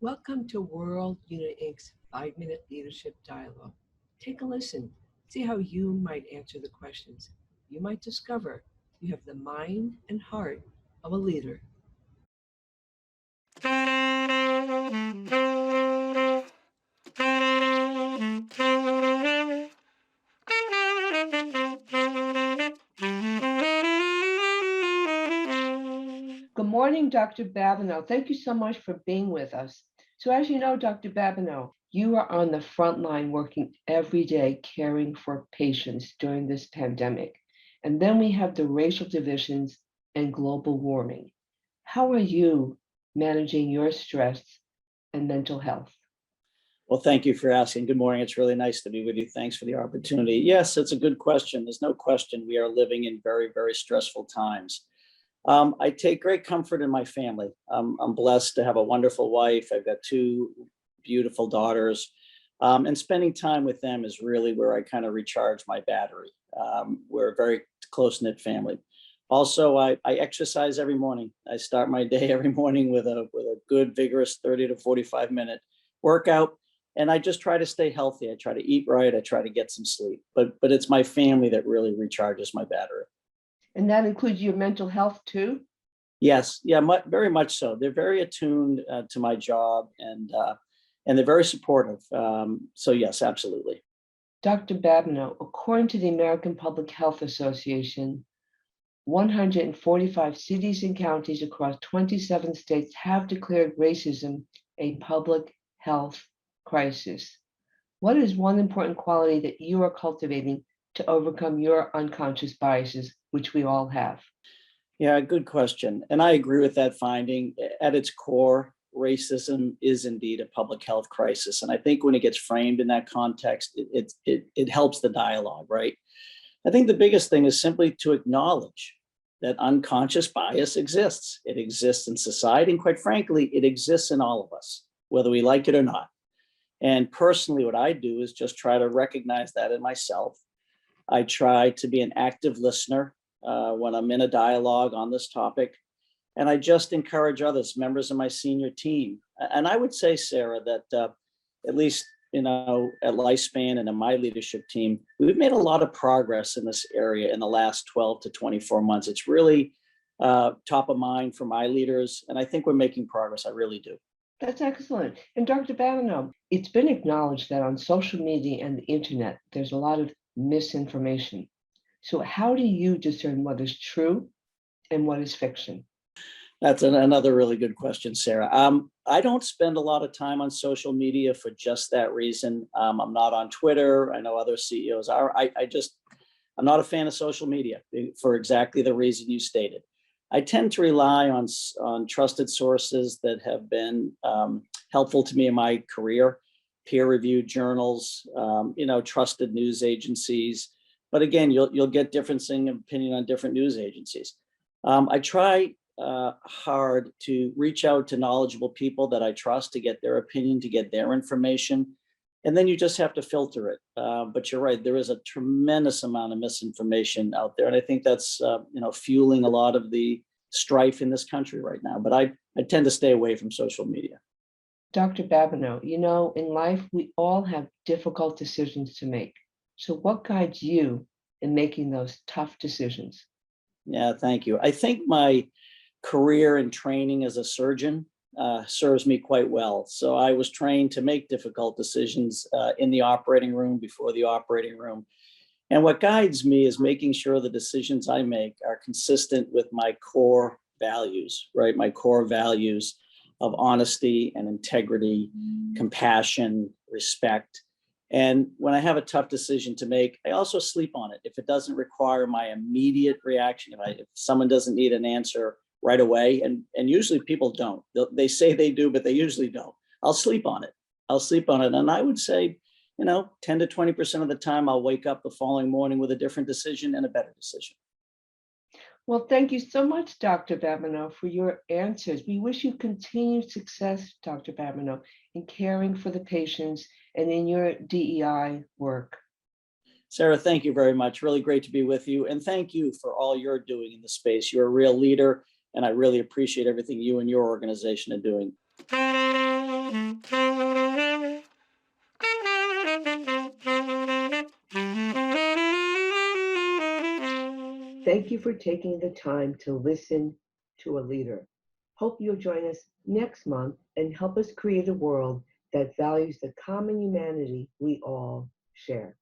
Welcome to World Unit Inc.'s 5-Minute Leadership Dialogue. Take a listen. See how you might answer the questions. You might discover you have the mind and heart of a leader. Good morning, Dr. Babineau. Thank you so much for being with us. So, as you know, Dr. Babineau, you are on the front line working every day caring for patients during this pandemic. And then we have the racial divisions and global warming. How are you managing your stress and mental health? Well, thank you for asking. Good morning. It's really nice to be with you. Thanks for the opportunity. Yes, it's a good question. There's no question we are living in very, very stressful times. I take great comfort in my family. I'm blessed to have a wonderful wife. I've got two beautiful daughters. And spending time with them is really where I kind of recharge my battery. We're a very close-knit family. Also, I exercise every morning. I start my day every morning with a good, vigorous 30 to 45-minute workout. And I just try to stay healthy. I try to eat right. I try to get some sleep. But it's my family that really recharges my battery. And that includes your mental health too? Yes, yeah, very much so. They're very attuned to my job, and they're very supportive. So yes, absolutely. Dr. Babineau, according to the American Public Health Association, 145 cities and counties across 27 states have declared racism a public health crisis. What is one important quality that you are cultivating to overcome your unconscious biases, which we all have? Yeah, good question. And I agree with that finding. At its core, racism is indeed a public health crisis. And I think when it gets framed in that context, it helps the dialogue, right? I think the biggest thing is simply to acknowledge that unconscious bias exists. It exists in society, and quite frankly, it exists in all of us, whether we like it or not. And personally, what I do is just try to recognize that in myself. I try to be an active listener when I'm in a dialogue on this topic. And I just encourage others, members of my senior team. And I would say, Sarah, that at least, at Lifespan and in my leadership team, we've made a lot of progress in this area in the last 12 to 24 months. It's really top of mind for my leaders. And I think we're making progress. I really do. That's excellent. And Dr. Babineau, it's been acknowledged that on social media and the internet, there's a lot of misinformation. So how do you discern what is true and what is fiction? That's another really good question, Sarah. I don't spend a lot of time on social media for just that reason. I'm not on Twitter. I know other CEOs are. I'm not a fan of social media for exactly the reason you stated. I tend to rely on trusted sources that have been helpful to me in my career, peer-reviewed journals, trusted news agencies. But again, you'll get differencing opinion on different news agencies. I try hard to reach out to knowledgeable people that I trust to get their opinion, to get their information. And then you just have to filter it. But you're right, there is a tremendous amount of misinformation out there. And I think that's fueling a lot of the strife in this country right now. But I tend to stay away from social media. Dr. Babineau, in life, we all have difficult decisions to make. So what guides you in making those tough decisions? Yeah, thank you. I think my career and training as a surgeon serves me quite well. So I was trained to make difficult decisions in the operating room, before the operating room. And what guides me is making sure the decisions I make are consistent with my core values, right? My core values of honesty and integrity, compassion, respect. And when I have a tough decision to make, I also sleep on it. If it doesn't require my immediate reaction, if someone doesn't need an answer right away, and usually people don't. They say they do, but they usually don't. I'll sleep on it. And I would say, 10 to 20% of the time, I'll wake up the following morning with a different decision and a better decision. Well, thank you so much, Dr. Babineau, for your answers. We wish you continued success, Dr. Babineau, in caring for the patients and in your DEI work. Sarah, thank you very much. Really great to be with you. And thank you for all you're doing in the space. You're a real leader, and I really appreciate everything you and your organization are doing. Thank you for taking the time to listen to a leader. Hope you'll join us next month and help us create a world that values the common humanity we all share.